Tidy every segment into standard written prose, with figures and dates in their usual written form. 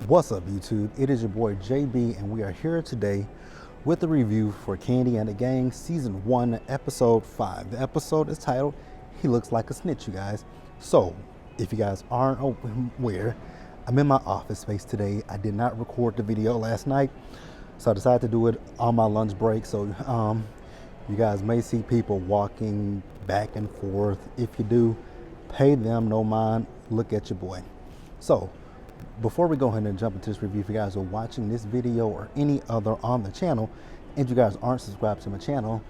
What's up, YouTube? It is your boy JB, and we are here today with a review for Kandi and the Gang Season 1, Episode 5. The episode is titled, He Looks Like a Snitch, you guys. So, if you guys aren't aware, I'm in my office space today. I did not record the video last night, so I decided to do it on my lunch break. So, you guys may see people walking back and forth. If you do, pay them no mind. Look at your boy. So, before we go ahead and jump into this review, if you guys are watching this video or any other on the channel, and you guys aren't subscribed to my channel,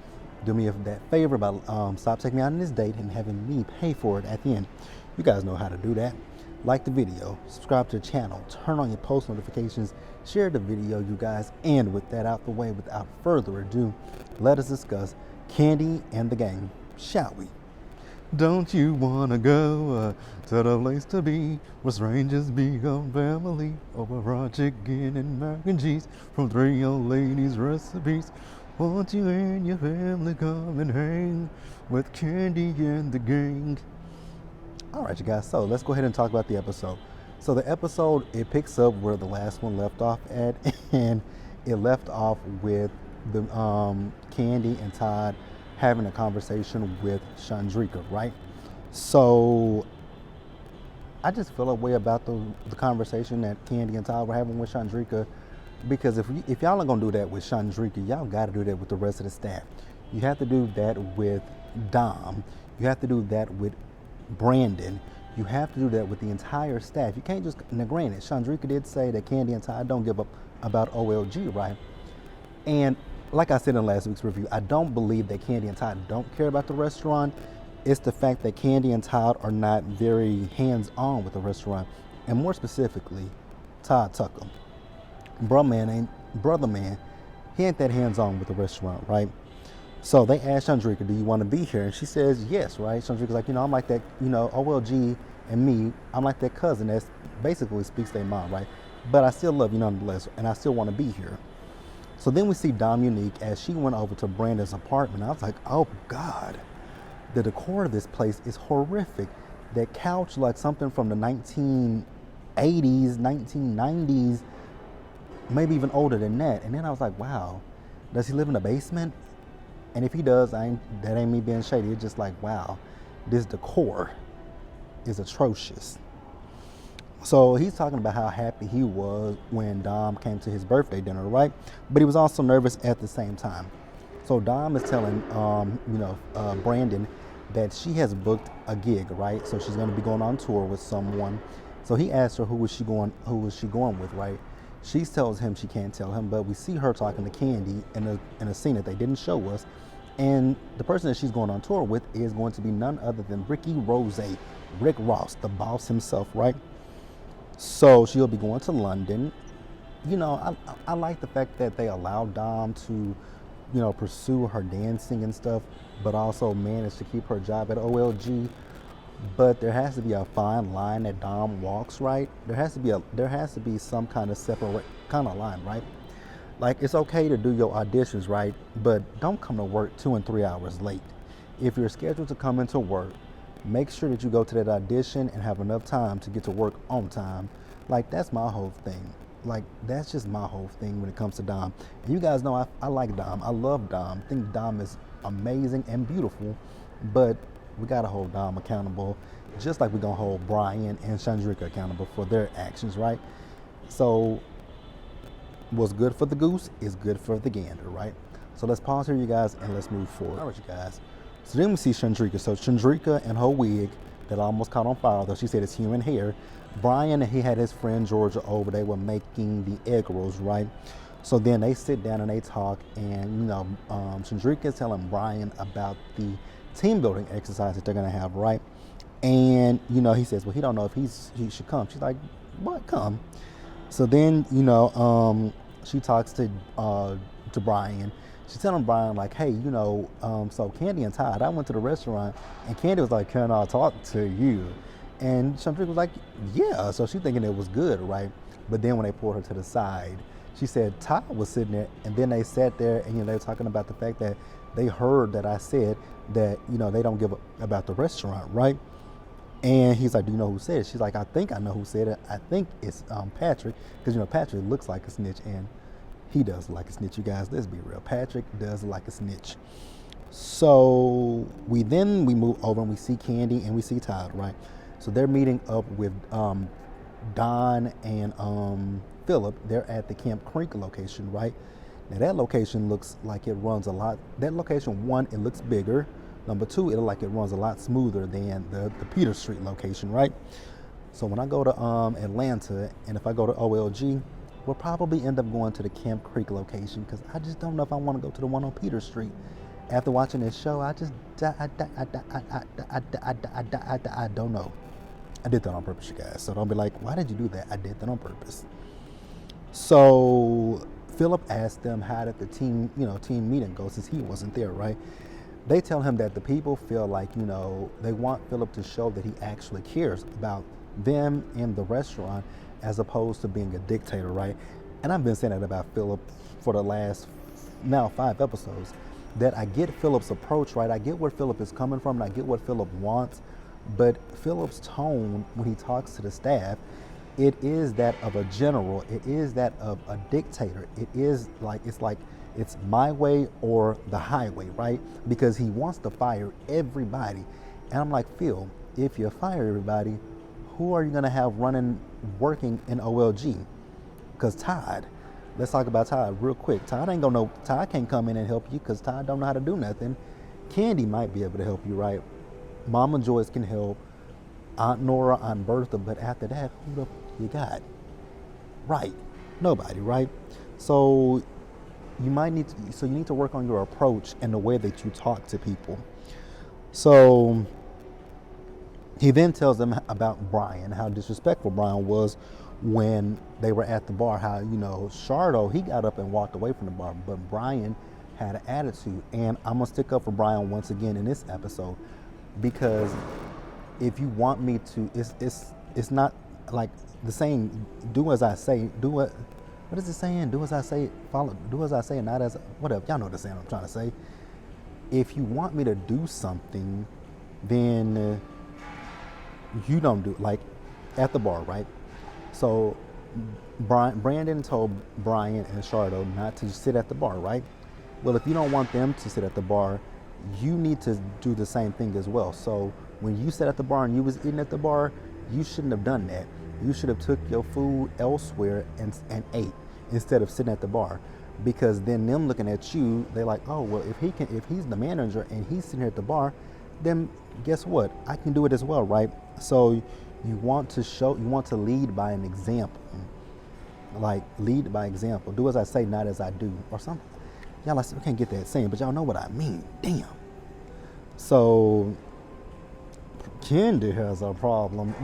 do me that favor by stop taking me out on this date and having me pay for it at the end. You guys know how to do that. Like the video, subscribe to the channel, turn on your post notifications, share the video, you guys. And with that out the way, without further ado, let us discuss Kandi and the Gang, shall we? Don't you wanna go to the place to be where strangers become family over raw chicken and mac and cheese from 3 old ladies' recipes? Won't you and your family come and hang with Kandi and the Gang? Alright, you guys, so let's go ahead and talk about the episode. So the episode, it picks up where the last one left off at, and it left off with the Kandi and Todd having a conversation with Chandrika, right? So I just feel a way about the conversation that Kandi and Todd were having with Chandrika, because if y'all are gonna do that with Chandrika, y'all gotta do that with the rest of the staff. You have to do that with Dom. You have to do that with Brandon. You have to do that with the entire staff. You can't just, now granted, Chandrika did say that Kandi and Todd don't give up about OLG, right? And like I said in last week's review, I don't believe that Kandi and Todd don't care about the restaurant. It's the fact that Kandi and Todd are not very hands-on with the restaurant. And more specifically, Todd Tucker. Brother man, he ain't that hands-on with the restaurant, right? So they asked Chandrika, do you want to be here? And she says yes, right? Chandrika's like, I'm like that, OLG and me, I'm like that cousin that basically speaks their mind, right? But I still love you nonetheless, and I still want to be here. So then we see Dom Unique as she went over to Brandon's apartment. I was like, oh God, the decor of this place is horrific. That couch, like something from the 1980s, 1990s, maybe even older than that. And then I was like, wow, does he live in a basement? And if he does, that ain't me being shady. It's just like, wow, this decor is atrocious. So he's talking about how happy he was when Dom came to his birthday dinner, right? But he was also nervous at the same time. So Dom is telling, Brandon that she has booked a gig, right? So she's going to be going on tour with someone. So he asked her who was she going with, right? She tells him she can't tell him, but we see her talking to Kandi in a scene that they didn't show us. And the person that she's going on tour with is going to be none other than Ricky Rose, Rick Ross, the boss himself, right? So she'll be going to London. I like the fact that they allowed Dom to, pursue her dancing and stuff, but also manage to keep her job at OLG. But there has to be a fine line that Dom walks, right? There has to be some kind of separate kind of line, right? Like, it's okay to do your auditions, right? But don't come to work 2 and 3 hours late. If you're scheduled to come into work, make sure that you go to that audition and have enough time to get to work on time. Like, that's my whole thing. Like, that's just my whole thing when it comes to Dom. And you guys know I like Dom. I love Dom. I think Dom is amazing and beautiful. But we got to hold Dom accountable, just like we're going to hold Brian and Chandrika accountable for their actions, right? So what's good for the goose is good for the gander, right? So let's pause here, you guys, and let's move forward. All right, you guys. So then we see Chandrika. So Chandrika and her wig that almost caught on fire, though she said it's human hair. Brian, he had his friend Georgia over. They were making the egg rolls, right? So then they sit down and they talk, and Chandrika is telling Brian about the team building exercise that they're gonna have, right? And he says, well, he don't know if he should come. She's like, what, come? So then she talks to Brian. She's telling Brian, like, hey, so Kandi and Todd, I went to the restaurant, and Kandi was like, can I talk to you? And Chandrika was like, yeah. So she's thinking it was good, right? But then when they pulled her to the side, she said Todd was sitting there, and then they sat there, and they were talking about the fact that they heard that I said that, they don't give a about the restaurant, right? And he's like, do you know who said it? She's like, I think I know who said it. I think it's Patrick, because Patrick looks like a snitch, and he does look like a snitch. You guys, let's be real. Patrick does look like a snitch. So we move over and we see Kandi and we see Todd, right? So they're meeting up with Don and Philip. They're at the Camp Creek location, right? Now that location looks like it runs a lot. That location, one, it looks bigger. Number two, it looks like it runs a lot smoother than the Peter Street location, right? So when I go to Atlanta, and if I go to OLG, we'll probably end up going to the Camp Creek location, because I just don't know if I want to go to the one on Peter Street. After watching this show, I don't know. I did that on purpose, you guys. So don't be like, why did you do that? I did that on purpose. So Philip asked them how did the team meeting go, since he wasn't there, right? They tell him that the people feel like, they want Philip to show that he actually cares about them and the restaurant, as opposed to being a dictator, right? And I've been saying that about Philip for the last now 5 episodes, that I get Philip's approach, right? I get where Philip is coming from, and I get what Philip wants, but Philip's tone when he talks to the staff, it is that of a general. It is that of a dictator. It is like, it's my way or the highway, right? Because he wants to fire everybody. And I'm like, Phil, if you fire everybody, who are you gonna have working in OLG? Because Todd, let's talk about Todd real quick. Todd can't come in and help you, because Todd don't know how to do nothing. Kandi might be able to help you, right? Mama Joyce can help, Aunt Nora, Aunt Bertha, but after that, who the you got? Right, nobody, right? So you need to work on your approach and the way that you talk to people. So he then tells them about Brian, how disrespectful Brian was when they were at the bar, how, Shardo, he got up and walked away from the bar, but Brian had an attitude. And I'm gonna stick up for Brian once again in this episode, because if you want me to, it's not like the saying, do as I say, what is it saying? Do as I say, do as I say, not as, whatever. Y'all know the saying I'm trying to say. If you want me to do something, then you don't do it. Like at the bar, right? So Brandon told Brian and Shardo not to sit at the bar, right? Well, if you don't want them to sit at the bar, you need to do the same thing as well. So when you sat at the bar and you was eating at the bar, you shouldn't have done that. You should have took your food elsewhere and ate, instead of sitting at the bar. Because then them looking at you, they're like, oh, well, if he's the manager and he's sitting here at the bar, then guess what? I can do it as well, right? So you want to lead by an example. Like, lead by example. Do as I say, not as I do, or something. Y'all, I can't get that saying, but y'all know what I mean. Damn. So Kandi has a problem,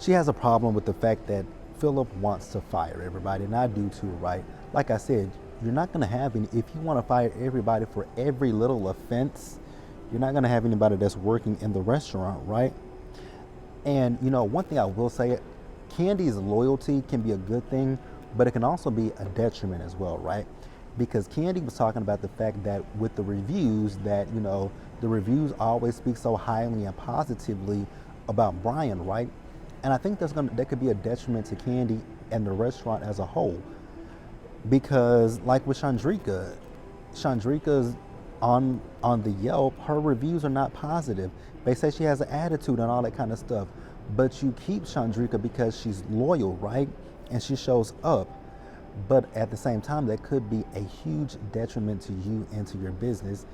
she has a problem with the fact that Philip wants to fire everybody, and I do too, right? Like I said, you're not going to have any, if you want to fire everybody for every little offense, you're not going to have anybody that's working in the restaurant, right? And, one thing I will say, Kandi's loyalty can be a good thing, but it can also be a detriment as well, right? Because Kandi was talking about the fact that with the reviews, that, the reviews always speak so highly and positively about Brian, right? And I think that could be a detriment to Kandi and the restaurant as a whole. Because like with Chandrika's on the Yelp, her reviews are not positive. They say she has an attitude and all that kind of stuff. But you keep Chandrika because she's loyal, right? And she shows up. But at the same time, that could be a huge detriment to you and to your business.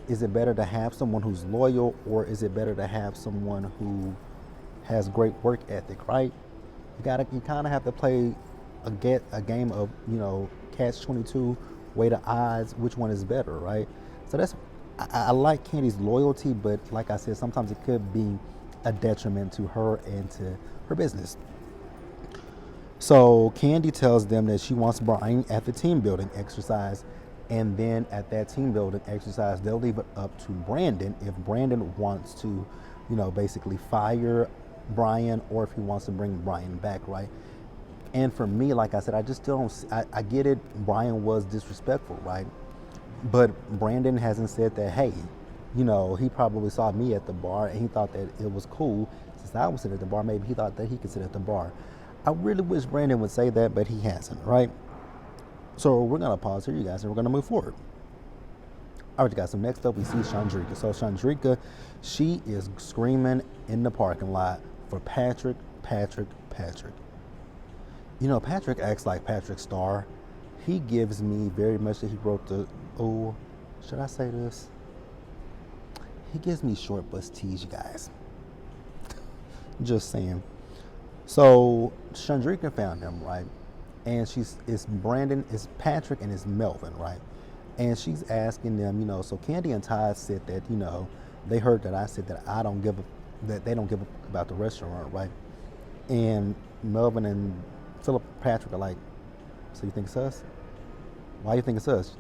Is it better to have someone who's loyal, or is it better to have someone who has great work ethic, right? You kind of have to play a game of, catch-22, weigh the odds, which one is better, right? So I like Kandi's loyalty, but like I said, sometimes it could be a detriment to her and to her business. So Kandi tells them that she wants Brian at the team building exercise, and then at that team building exercise, they'll leave it up to Brandon if Brandon wants to, basically fire Brian, or if he wants to bring Brian back, right? And for me, like I said, I just still don't. I get it. Brian was disrespectful, right? But Brandon hasn't said that, hey, he probably saw me at the bar and he thought that it was cool. Since I was sitting at the bar, maybe he thought that he could sit at the bar. I really wish Brandon would say that, but he hasn't, right? So we're going to pause here, you guys, and we're going to move forward. All right, you guys, so next up we see Chandrika. So Chandrika, she is screaming in the parking lot for Patrick. Patrick acts like Patrick Star. He gives me very much that he wrote should I say this? He gives me short bus tees, you guys. Just saying. So Chandrika found him, right? And it's Brandon, it's Patrick, and it's Melvin, right? And she's asking them, so Kandi and Todd said that, they heard that I said that that they don't give a about the restaurant, right? And Melvin and Philip Patrick are like, so you think it's us? Why do you think it's us?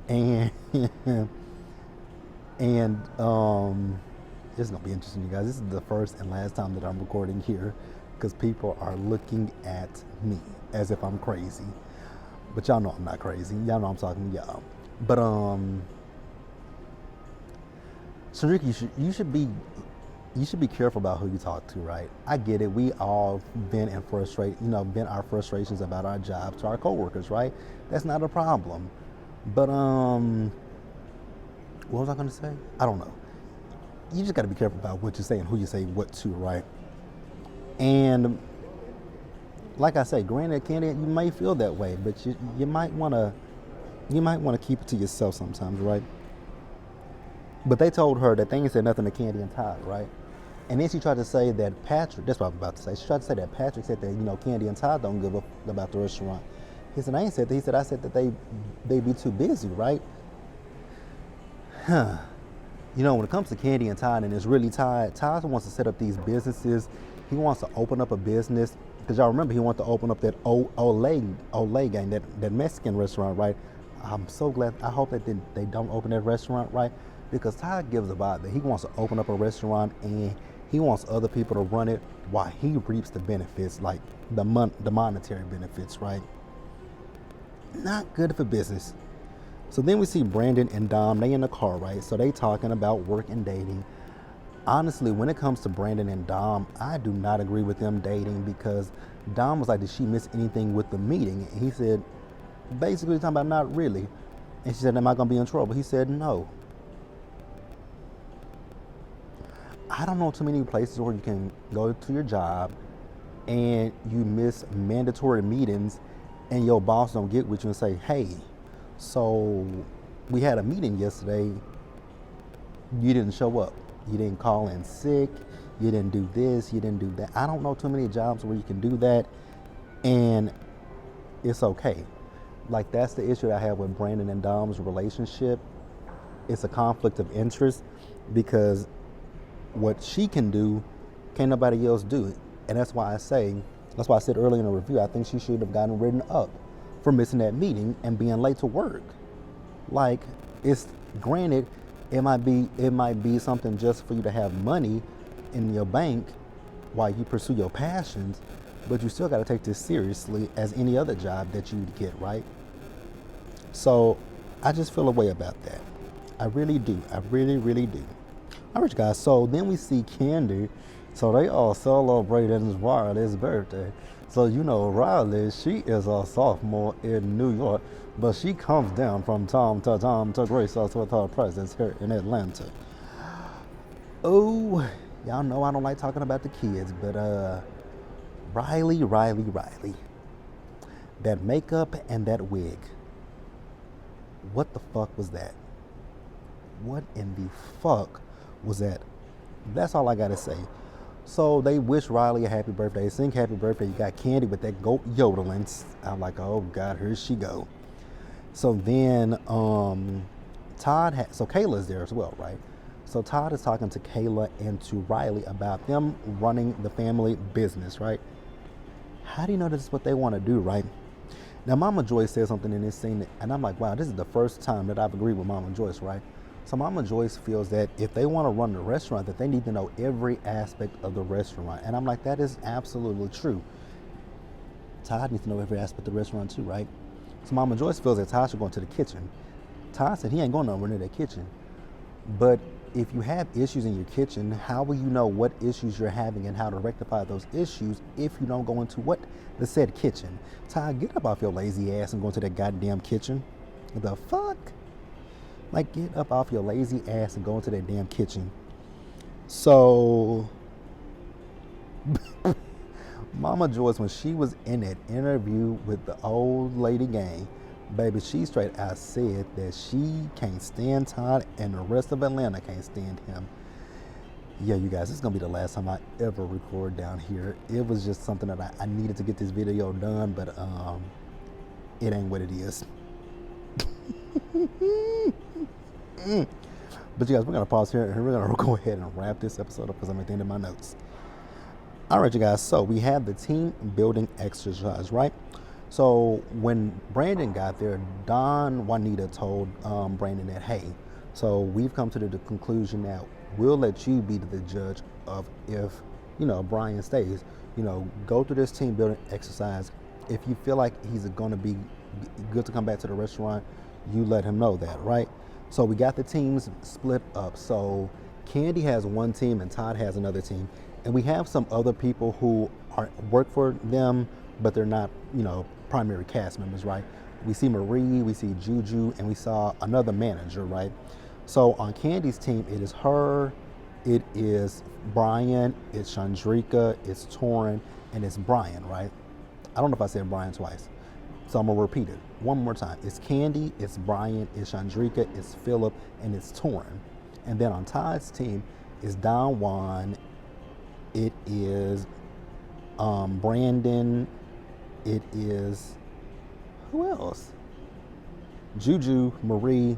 And it's gonna be interesting, you guys. This is the first and last time that I'm recording here because people are looking at me as if I'm crazy. But y'all know I'm not crazy. Y'all know I'm talking to y'all. But Chandrika, you should be careful about who you talk to, right? I get it. We all vent our frustrations about our jobs to our coworkers, right? That's not a problem. But what was I gonna say? I don't know. You just got to be careful about what you say and who you say what to, right? And like I say, granted, Kandi, you may feel that way, but you might want to keep it to yourself sometimes, right? But they told her that they ain't said nothing to Kandi and Todd, right? And then she tried to say that Patrick, that's what I'm about to say. She tried to say that Patrick said that, Kandi and Todd don't give up about the restaurant. He said, I ain't said that. He said, I said that they be too busy, right? When it comes to Kandi and Todd, and it's really Todd wants to set up these businesses. He wants to open up a business. Because y'all remember he wanted to open up that Olay gang, that Mexican restaurant, right? I'm so glad. I hope that they don't open that restaurant, right? Because Todd gives a vibe that he wants to open up a restaurant and he wants other people to run it while he reaps the benefits, like the monetary benefits, right? Not good for business. So then we see Brandon and Dom, they in the car, right? So they talking about work and dating. Honestly, when it comes to Brandon and Dom, I do not agree with them dating because Dom was like, did she miss anything with the meeting? And he said, basically talking about not really. And she said, am I going to be in trouble? He said, no. I don't know too many places where you can go to your job and you miss mandatory meetings and your boss don't get with you and say, hey, so we had a meeting yesterday, you didn't show up. You didn't call in sick. You didn't do this. You didn't do that. I don't know too many jobs where you can do that and it's okay. Like, that's the issue that I have with Brandon and Dom's relationship. It's a conflict of interest because what she can do, can't nobody else do it. And that's why I said earlier in the review, I think she should have gotten written up for missing that meeting and being late to work. Like, it's granted, it might be something just for you to have money in your bank while you pursue your passions, but you still got to take this seriously as any other job that you get, right? So I just feel a way about that. I really do. I really, really do. All right, guys. So then we see Kandi. So they all celebrating Riley's birthday. So Riley, she is a sophomore in New York, but she comes down from time to time to grace us with her presence here in Atlanta. Oh, y'all know I don't like talking about the kids, but Riley. That makeup and that wig. What the fuck was that? What in the fuck was that? That's all I gotta say. So they wish Riley a happy birthday, sing happy birthday. You got Kandi with that goat yodeling. I'm like, oh God, here she go. So then so Kayla's there as well, right? So Todd is talking to Kayla and to Riley about them running the family business, right? How do you know this is what they want to do, right? Now, Mama Joyce said something in this scene, and I'm like, wow, this is the first time that I've agreed with Mama Joyce, right? So Mama Joyce feels that if they want to run the restaurant, that they need to know every aspect of the restaurant. And I'm like, that is absolutely true. Todd needs to know every aspect of the restaurant too, right? So Mama Joyce feels that Todd should go into the kitchen. Todd said he ain't going nowhere near that kitchen. But if you have issues in your kitchen, how will you know what issues you're having and how to rectify those issues if you don't go into what the said kitchen? Ty, get up off your lazy ass and go into that goddamn kitchen. The fuck? Like, get up off your lazy ass and go into that damn kitchen. So, Mama Joyce, when she was in that interview with the old lady gang, baby, she straight out said that she can't stand Todd and the rest of Atlanta can't stand him. Yeah, you guys, this is going to be the last time I ever record down here. It was just something that I needed to get this video done, but it ain't what it is. But you guys, we're going to pause here and we're going to go ahead and wrap this episode up because I'm at the end of my notes. All right, you guys, so we have the team building exercise, right? So when Brandon got there, Don Juanita told Brandon that, hey, so we've come to the conclusion that we'll let you be the judge of if, Brian stays. Go through this team building exercise. If you feel like he's going to be good to come back to the restaurant, you let him know that, right? So we got the teams split up. So Kandi has one team and Todd has another team. And we have some other people who work for them, but they're not, primary cast members, right? We see Marie, we see Juju, and we saw another manager, right? So on Kandi's team, it is her, it is Brian, it's Chandrika, it's Torin, and it's Brian, right? I don't know if I said Brian twice, so I'm gonna repeat it one more time. It's Kandi, it's Brian, it's Chandrika, it's Philip, and it's Torin. And then on Todd's team is Don Juan, it is Brandon, it is, who else? Juju, Marie,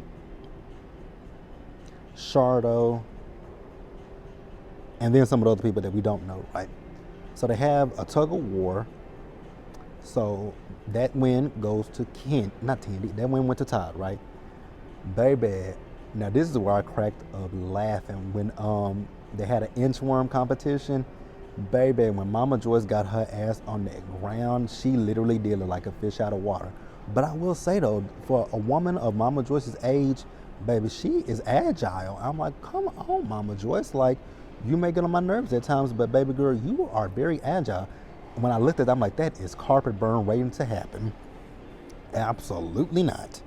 Shardo, and then some of the other people that we don't know, right? So they have a tug of war. So that win goes to not Kandi, that win went to Todd, right? Baby, now this is where I cracked up laughing when they had an inchworm competition. Baby, when Mama Joyce got her ass on that ground, she literally did look like a fish out of water. But I will say though, for a woman of Mama Joyce's age, baby, she is agile. I'm like, come on, Mama Joyce. Like, you may get on my nerves at times, but baby girl, you are very agile. When I looked at it, I'm like, that is carpet burn waiting to happen. Absolutely not.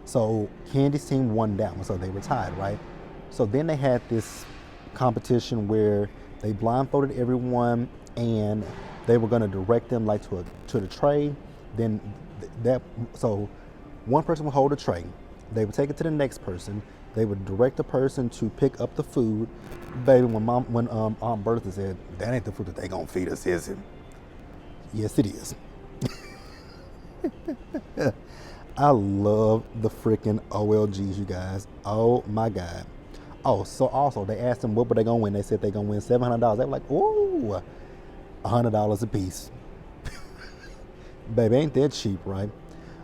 So Kandi's team won that one, so they were tied, right? So then they had this competition where they blindfolded everyone and they were going to direct them like to the tray. Then so one person would hold a tray. They would take it to the next person. They would direct the person to pick up the food. Baby, when Aunt Bertha said, that ain't the food that they gonna feed us, is it? Yes, it is. I love the freaking OLGs, you guys. Oh my God. Oh, so also they asked them what were they gonna win. They said they gonna win $700. They were like, ooh, $100 a piece. Baby, ain't that cheap, right?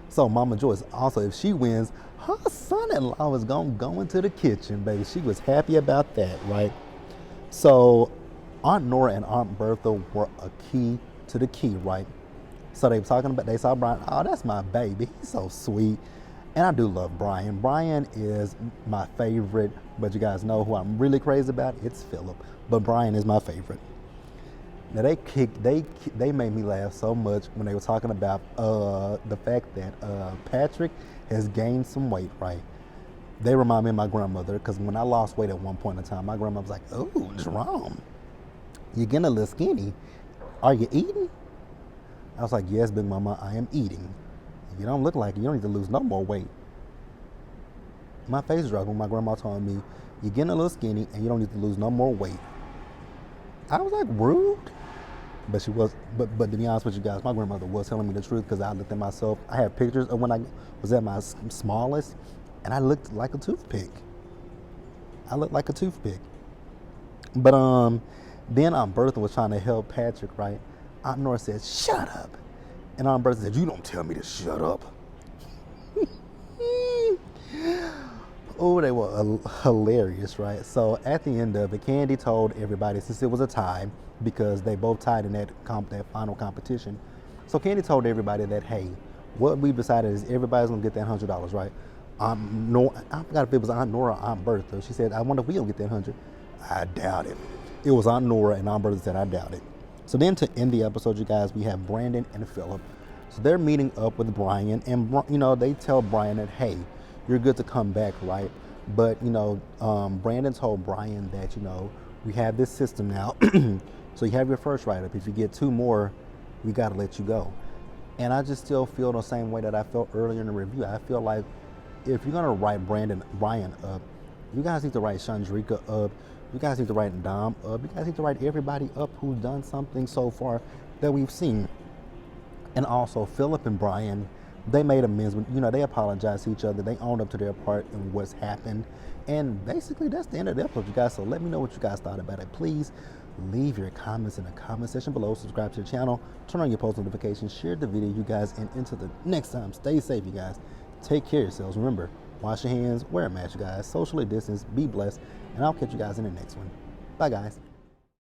So Mama Joyce, also, if she wins, her son-in-law is gonna go into the kitchen, baby. She was happy about that, right? So Aunt Nora and Aunt Bertha were a key to the key, right? So they were talking about, they saw Brian, oh, that's my baby. He's so sweet. And I do love Brian. Brian is my favorite, but you guys know who I'm really crazy about? It's Philip. But Brian is my favorite. Now they made me laugh so much when they were talking about the fact that Patrick has gained some weight, right? They remind me of my grandmother, because when I lost weight at one point in time, my grandma was like, oh, Jerome, you're getting a little skinny. Are you eating? I was like, yes, Big Mama, I am eating. You don't look like it. You don't need to lose no more weight. My face dropped when my grandma told me, you're getting a little skinny and you don't need to lose no more weight. I was like, rude. But she was, but to be honest with you guys, my grandmother was telling me the truth, because I looked at myself. I have pictures of when I was at my smallest, and I looked like a toothpick. But then Aunt Bertha was trying to help Patrick, right? Aunt Nora said, shut up. And Aunt Bertha said, you don't tell me to shut up. Oh, they were hilarious, right? So at the end of it, Kandi told everybody, since it was a tie, because they both tied in that final competition. So Kandi told everybody that, hey, what we've decided is everybody's gonna get that $100, right? no, I forgot if it was Aunt Nora or Aunt Bertha. She said, I wonder if we don't get that 100. I doubt it. It was Aunt Nora, and Aunt Bertha said, I doubt it. So then to end the episode, you guys, we have Brandon and Philip. So they're meeting up with Brian, and they tell Brian that, hey, you're good to come back, right? But Brandon told Brian that we have this system now, so you have your first write-up. If you get 2 more, we got to let you go. And I just still feel the same way that I felt earlier in the review. I feel like if you're gonna write Brian up, you guys need to write Chandrika up. You guys need to write Dom up. You guys need to write everybody up who's done something so far that we've seen. And also Philip and Brian, they made amends. They apologized to each other. They owned up to their part in what's happened. And basically that's the end of the episode, you guys. So let me know what you guys thought about it. Please leave your comments in the comment section below. Subscribe to the channel. Turn on your post notifications. Share the video, you guys. And until the next time, stay safe, you guys. Take care of yourselves. Remember, wash your hands, wear a mask, you guys. Socially distance, be blessed. And I'll catch you guys in the next one. Bye, guys.